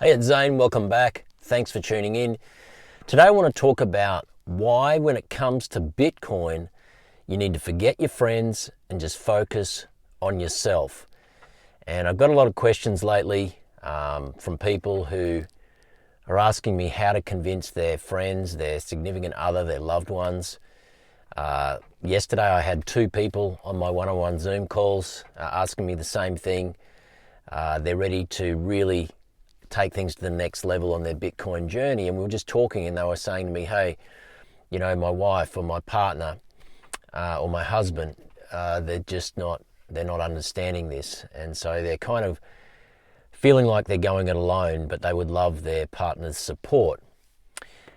Hey, it's Zane. Welcome back. Thanks for tuning in. Today I want to talk about why, when it comes to Bitcoin, you need to forget your friends and just focus on yourself. And I've got a lot of questions lately from people who are asking me how to convince their friends, their significant other, their loved ones. Yesterday I had 2 people on my one-on-one Zoom calls asking me the same thing. They're ready to really take things to the next level on their Bitcoin journey. And we were just talking and they were saying to me, hey, you know, my wife or my partner or my husband, they're not understanding this. And so they're kind of feeling like they're going it alone, but they would love their partner's support.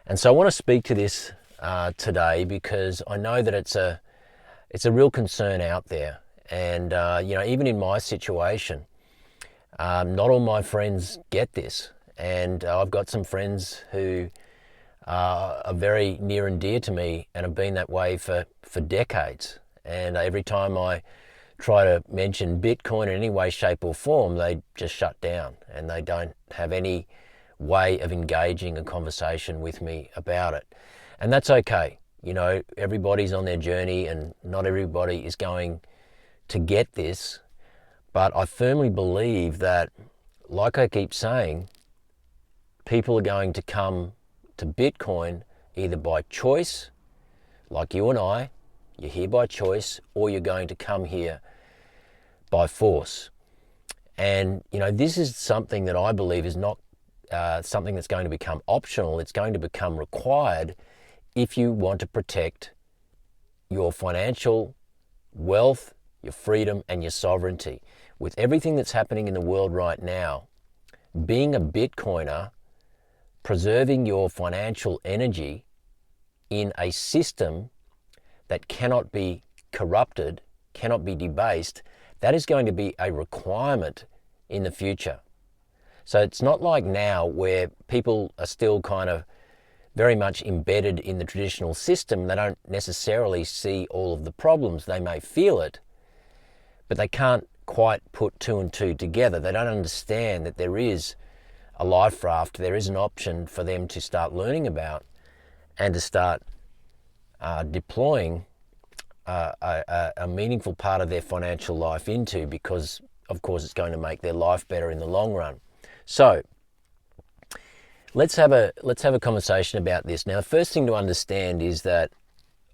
And so I want to speak to this today because I know that it's a real concern out there. And, even in my situation, not all my friends get this, and I've got some friends who are very near and dear to me and have been that way for decades. And every time I try to mention Bitcoin in any way, shape or form, they just shut down and they don't have any way of engaging a conversation with me about it. And that's okay. You know, everybody's on their journey and not everybody is going to get this. But I firmly believe that, like I keep saying, people are going to come to Bitcoin either by choice, like you and I, you're here by choice, or you're going to come here by force. And, you know, this is something that I believe is not something that's going to become optional. It's going to become required if you want to protect your financial wealth, your freedom, and your sovereignty. With everything that's happening in the world right now, being a Bitcoiner, preserving your financial energy in a system that cannot be corrupted, cannot be debased, that is going to be a requirement in the future. So it's not like now where people are still kind of very much embedded in the traditional system. They don't necessarily see all of the problems. They may feel it, but they can't quite put 2 and 2 together. They don't understand that there is a life raft, there is an option for them to start learning about and to start deploying a meaningful part of their financial life into, because of course it's going to make their life better in the long run. So let's have a conversation about this. Now, the first thing to understand is that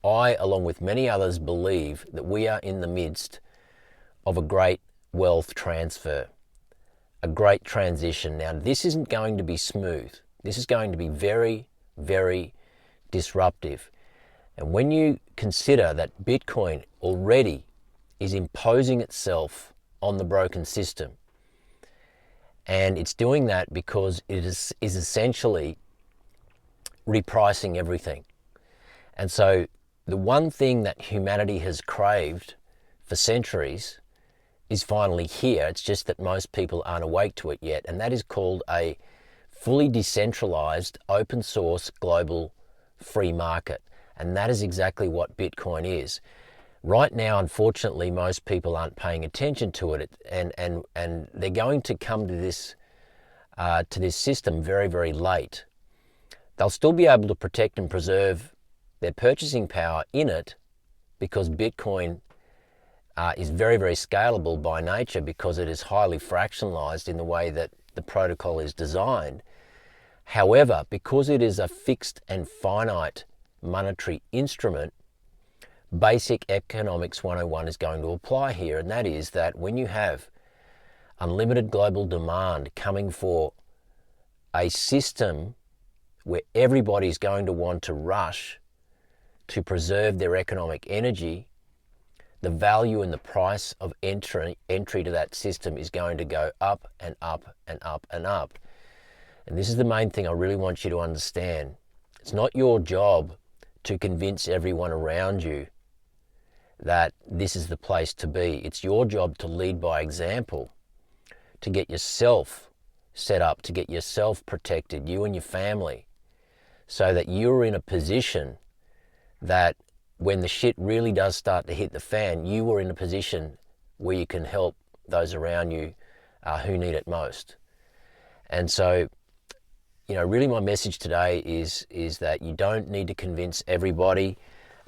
I, along with many others, believe that we are in the midst of a great wealth transfer, a great transition. Now, this isn't going to be smooth. This is going to be very, very disruptive. And when you consider that Bitcoin already is imposing itself on the broken system, and it's doing that because it is essentially repricing everything. And so the one thing that humanity has craved for centuries is finally here. It's just that most people aren't awake to it yet. And that is called a fully decentralized, open source, global free market. And that is exactly what Bitcoin is. Right now, unfortunately, most people aren't paying attention to it, and they're going to come to this system very, very late. They'll still be able to protect and preserve their purchasing power in it because Bitcoin is very, very scalable by nature, because it is highly fractionalized in the way that the protocol is designed. However, because it is a fixed and finite monetary instrument, basic economics 101 is going to apply here, and that is that when you have unlimited global demand coming for a system where everybody's going to want to rush to preserve their economic energy, the value and the price of entry to that system is going to go up and up and up and up. And this is the main thing I really want you to understand. It's not your job to convince everyone around you that this is the place to be. It's your job to lead by example, to get yourself set up, to get yourself protected, you and your family, so that you're in a position that when the shit really does start to hit the fan, you are in a position where you can help those around you who need it most. And so really my message today is that you don't need to convince everybody.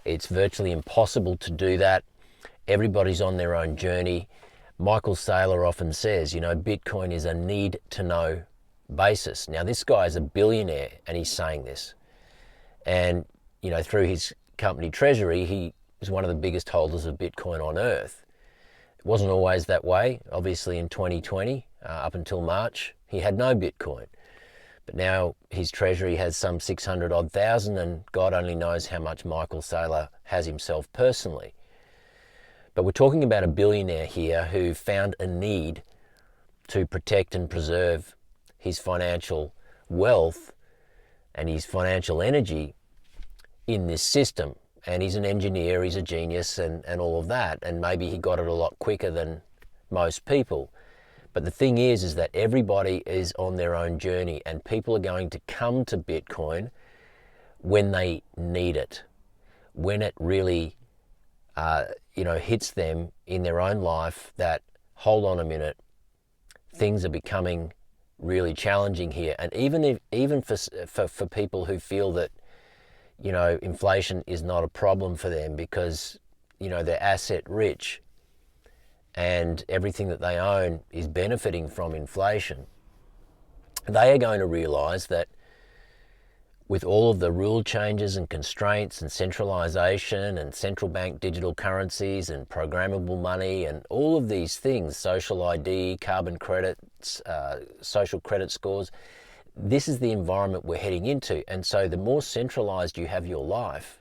It's virtually impossible to do that. Everybody's on their own journey. Michael Saylor often says, Bitcoin is a need to know basis. Now, this guy is a billionaire and he's saying this. And, through his company Treasury, he is one of the biggest holders of Bitcoin on earth. It wasn't always that way. Obviously, in 2020, up until March, he had no Bitcoin. But now his treasury has some 600 odd thousand, and God only knows how much Michael Saylor has himself personally. But we're talking about a billionaire here who found a need to protect and preserve his financial wealth and his financial energy in this system. And he's an engineer, he's a genius and all of that. And maybe he got it a lot quicker than most people. But the thing is that everybody is on their own journey, and people are going to come to Bitcoin when they need it, when it really, hits them in their own life that, hold on a minute, things are becoming really challenging here. And even for people who feel that, inflation is not a problem for them because, they're asset rich, and everything that they own is benefiting from inflation, they are going to realise that with all of the rule changes and constraints and centralisation and central bank digital currencies and programmable money and all of these things, social ID, carbon credits, social credit scores, this is the environment we're heading into. And so the more centralised you have your life,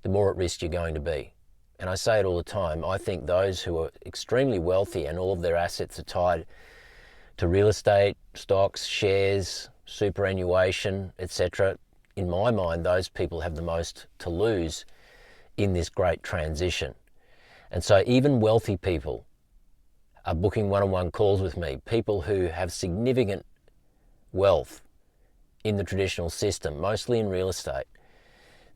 the more at risk you're going to be. And I say it all the time, I think those who are extremely wealthy and all of their assets are tied to real estate, stocks, shares, superannuation, etc., in my mind, those people have the most to lose in this great transition. And so even wealthy people are booking one-on-one calls with me, people who have significant wealth in the traditional system, mostly in real estate.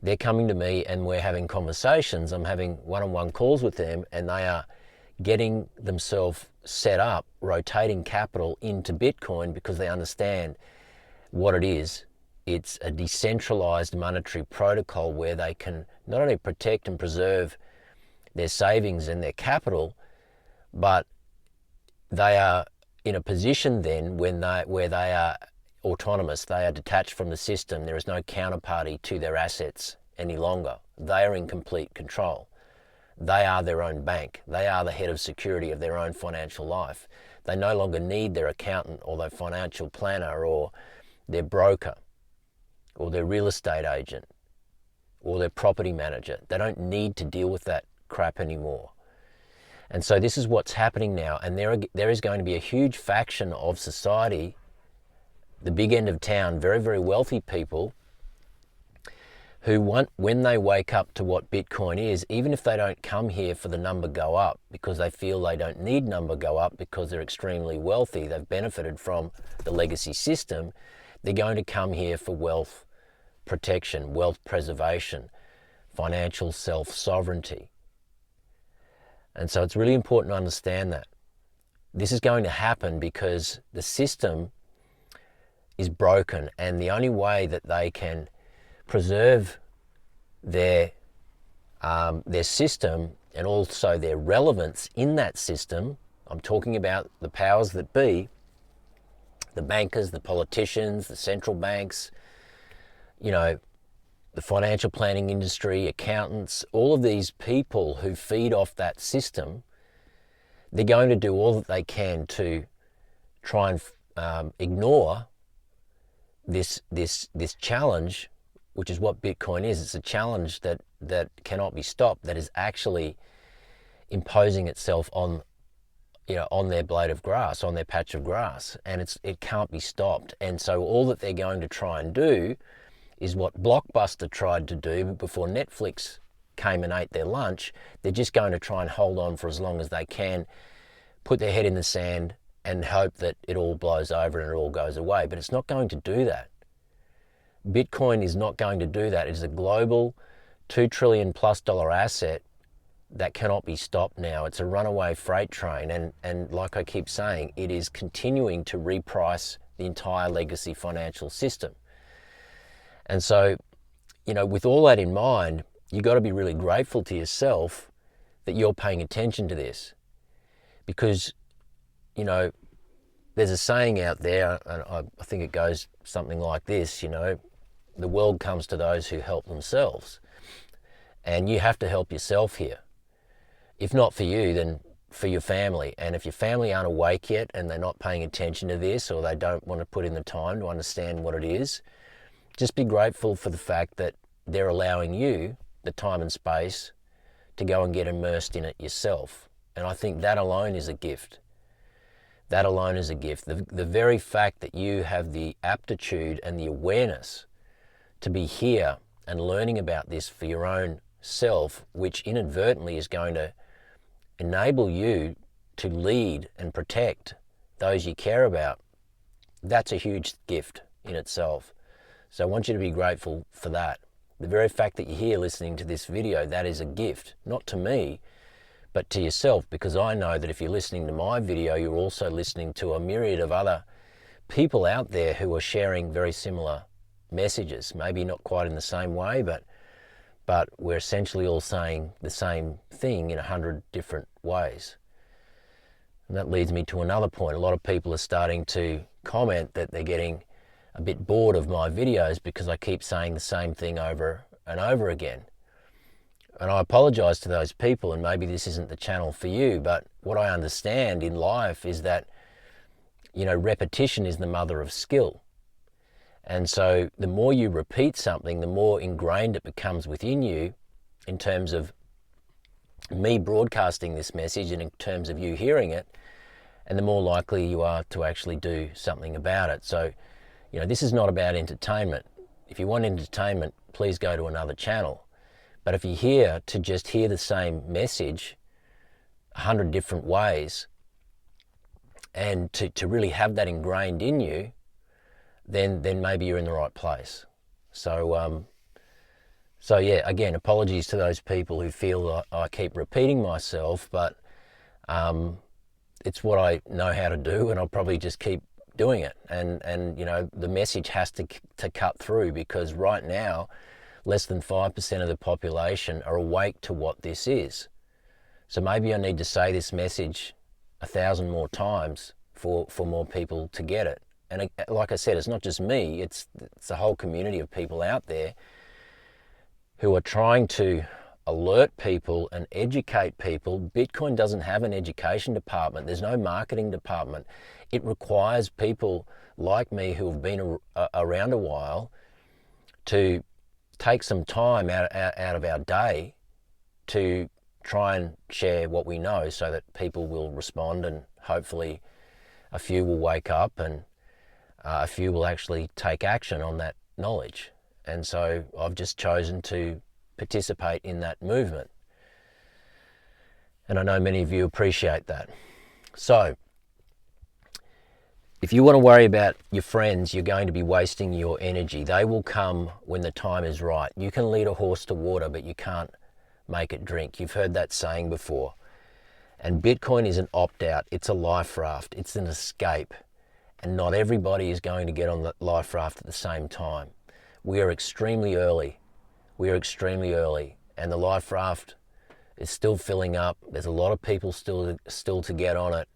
They're coming to me and we're having conversations. I'm having one-on-one calls with them, and they are getting themselves set up, rotating capital into Bitcoin because they understand what it is. It's a decentralized monetary protocol where they can not only protect and preserve their savings and their capital, but they are in a position then where they are autonomous. They are detached from the system. There is no counterparty to their assets any longer. They are in complete control. They are their own bank. They are the head of security of their own financial life. They no longer need their accountant or their financial planner or their broker or their real estate agent or their property manager. They don't need to deal with that crap anymore. And so this is what's happening now. And there is going to be a huge faction of society, the big end of town, very, very wealthy people who want, when they wake up to what Bitcoin is, even if they don't come here for the number go up because they feel they don't need number go up because they're extremely wealthy, they've benefited from the legacy system, they're going to come here for wealth protection, wealth preservation, financial self-sovereignty. And so it's really important to understand that. This is going to happen because the system is broken, and the only way that they can preserve their system and also their relevance in that system, I'm talking about the powers that be, the bankers, the politicians, the central banks, the financial planning industry, accountants, all of these people who feed off that system, they're going to do all that they can to try and ignore this challenge, which is what Bitcoin is. It's a challenge that cannot be stopped, that is actually imposing itself on their blade of grass, on their patch of grass, and it can't be stopped. And so all that they're going to try and do is what Blockbuster tried to do before Netflix came and ate their lunch. They're just going to try and hold on for as long as they can, put their head in the sand and hope that it all blows over and it all goes away. But it's not going to do that. Bitcoin is not going to do that. It is a global $2 trillion plus asset that cannot be stopped now. It's a runaway freight train, and like I keep saying, it is continuing to reprice the entire legacy financial system. And so, with all that in mind, you've got to be really grateful to yourself that you're paying attention to this. Because, there's a saying out there, and I think it goes something like this, the world comes to those who help themselves. And you have to help yourself here. If not for you, then for your family. And if your family aren't awake yet and they're not paying attention to this, or they don't want to put in the time to understand what it is, just be grateful for the fact that they're allowing you the time and space to go and get immersed in it yourself. And I think that alone is a gift. That alone is a gift. The very fact that you have the aptitude and the awareness to be here and learning about this for your own self, which inadvertently is going to enable you to lead and protect those you care about, that's a huge gift in itself. So I want you to be grateful for that. The very fact that you're here listening to this video, that is a gift, not to me, but to yourself, because I know that if you're listening to my video, you're also listening to a myriad of other people out there who are sharing very similar messages. Maybe not quite in the same way, but we're essentially all saying the same thing in 100 different ways. And that leads me to another point. A lot of people are starting to comment that they're getting a bit bored of my videos because I keep saying the same thing over and over again. And I apologize to those people, and maybe this isn't the channel for you, but what I understand in life is that, repetition is the mother of skill. And so the more you repeat something, the more ingrained it becomes within you in terms of me broadcasting this message and in terms of you hearing it, and the more likely you are to actually do something about it. So, this is not about entertainment. If you want entertainment, please go to another channel. But if you're here to just hear the same message 100 different ways and to really have that ingrained in you, then maybe you're in the right place. So yeah, again, apologies to those people who feel I keep repeating myself, but it's what I know how to do, and I'll probably just keep doing it. And the message has to cut through, because right now, less than 5% of the population are awake to what this is. So maybe I need to say this message 1,000 more times for more people to get it. And like I said, it's not just me, it's a whole community of people out there who are trying to alert people and educate people. Bitcoin doesn't have an education department. There's no marketing department. It requires people like me who have been around a while to take some time out of our day to try and share what we know, so that people will respond, and hopefully a few will wake up, and a few will actually take action on that knowledge. And so I've just chosen to participate in that movement. And I know many of you appreciate that. So if you want to worry about your friends, you're going to be wasting your energy. They will come when the time is right. You can lead a horse to water, but you can't make it drink. You've heard that saying before. And Bitcoin is an opt-out. It's a life raft. It's an escape. And not everybody is going to get on the life raft at the same time. We are extremely early. We are extremely early. And the life raft is still filling up. There's a lot of people still to get on it.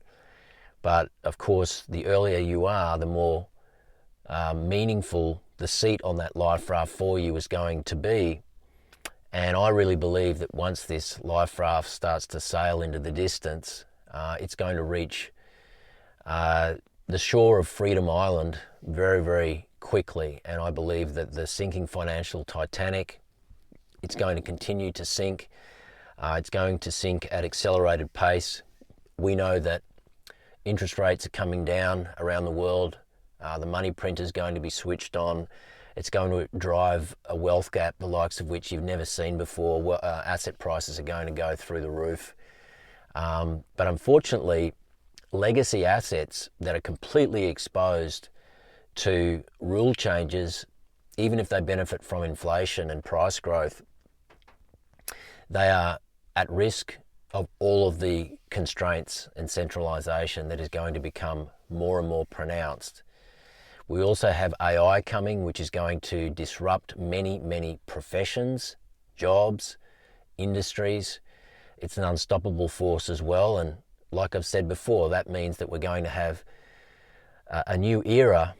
But of course, the earlier you are, the more meaningful the seat on that life raft for you is going to be. And I really believe that once this life raft starts to sail into the distance, it's going to reach the shore of Freedom Island very, very quickly. And I believe that the sinking financial Titanic, it's going to continue to sink. It's going to sink at accelerated pace. We know that interest rates are coming down around the world. The money printer is going to be switched on. It's going to drive a wealth gap, the likes of which you've never seen before. Asset prices are going to go through the roof. But unfortunately, legacy assets that are completely exposed to rule changes, even if they benefit from inflation and price growth, they are at risk of all of the constraints and centralization that is going to become more and more pronounced. We also have AI coming, which is going to disrupt many, many professions, jobs, industries. It's an unstoppable force as well. And like I've said before, that means that we're going to have a new era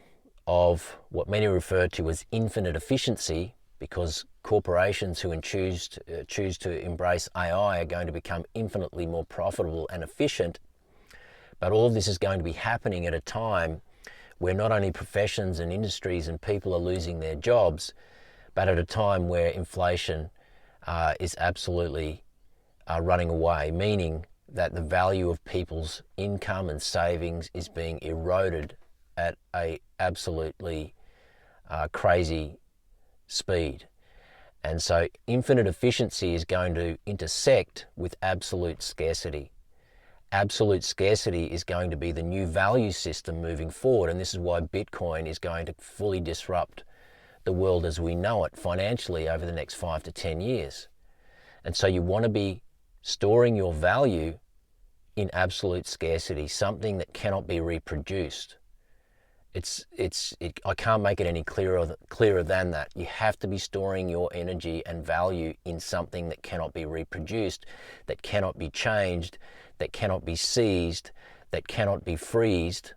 of what many refer to as infinite efficiency, because corporations who choose to embrace AI are going to become infinitely more profitable and efficient. But all of this is going to be happening at a time where not only professions and industries and people are losing their jobs, but at a time where inflation is absolutely running away, meaning that the value of people's income and savings is being eroded at a absolutely crazy speed. And so infinite efficiency is going to intersect with absolute scarcity. Absolute scarcity is going to be the new value system moving forward, and this is why Bitcoin is going to fully disrupt the world as we know it financially over the next 5 to 10 years. And so you want to be storing your value in absolute scarcity, something that cannot be reproduced. I can't make it any clearer than that. You have to be storing your energy and value in something that cannot be reproduced, that cannot be changed, that cannot be seized, that cannot be freezed,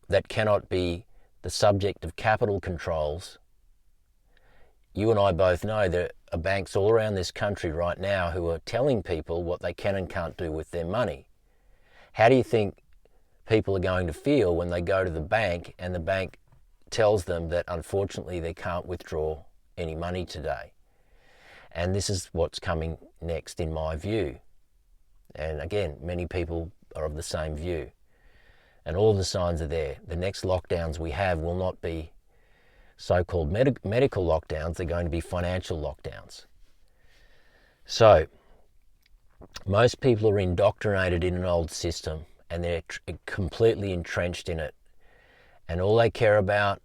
that cannot be the subject of capital controls. You and I both know there are banks all around this country right now who are telling people what they can and can't do with their money. How do you think people are going to feel when they go to the bank and the bank tells them that unfortunately they can't withdraw any money today? And this is what's coming next in my view. And again, many people are of the same view. And all the signs are there. The next lockdowns we have will not be so-called medical lockdowns, they're going to be financial lockdowns. So, most people are indoctrinated in an old system and they're completely entrenched in it. And all they care about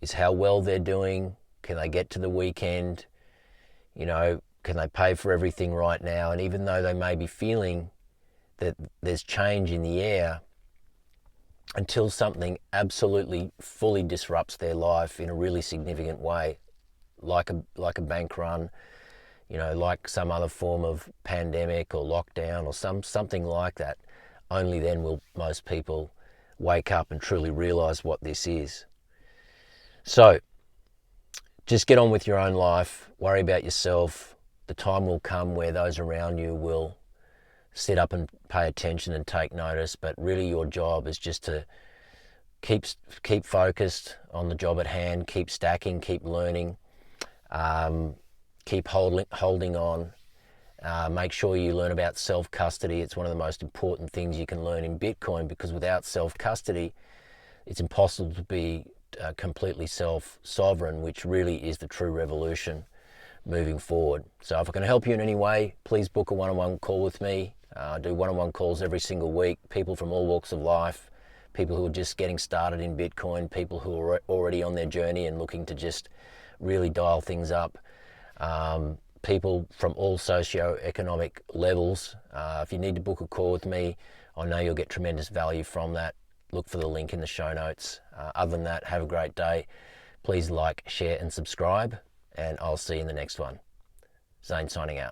is how well they're doing, can they get to the weekend, can they pay for everything right now? And even though they may be feeling that there's change in the air, until something absolutely fully disrupts their life in a really significant way, like a bank run, like some other form of pandemic or lockdown or something like that, only then will most people wake up and truly realize what this is. So just get on with your own life, worry about yourself. The time will come where those around you will sit up and pay attention and take notice, but really your job is just to keep focused on the job at hand, keep stacking, keep learning, keep holding on. Make sure you learn about self-custody. It's one of the most important things you can learn in Bitcoin, because without self-custody, it's impossible to be completely self-sovereign, which really is the true revolution moving forward. So if I can help you in any way, please book a one-on-one call with me. I do one-on-one calls every single week, people from all walks of life, people who are just getting started in Bitcoin, people who are already on their journey and looking to just really dial things up, people from all socio-economic levels. If you need to book a call with me, I know you'll get tremendous value from that. Look for the link in the show notes. Other than that, have a great day. Please like, share and subscribe, and I'll see you in the next one. Zane signing out.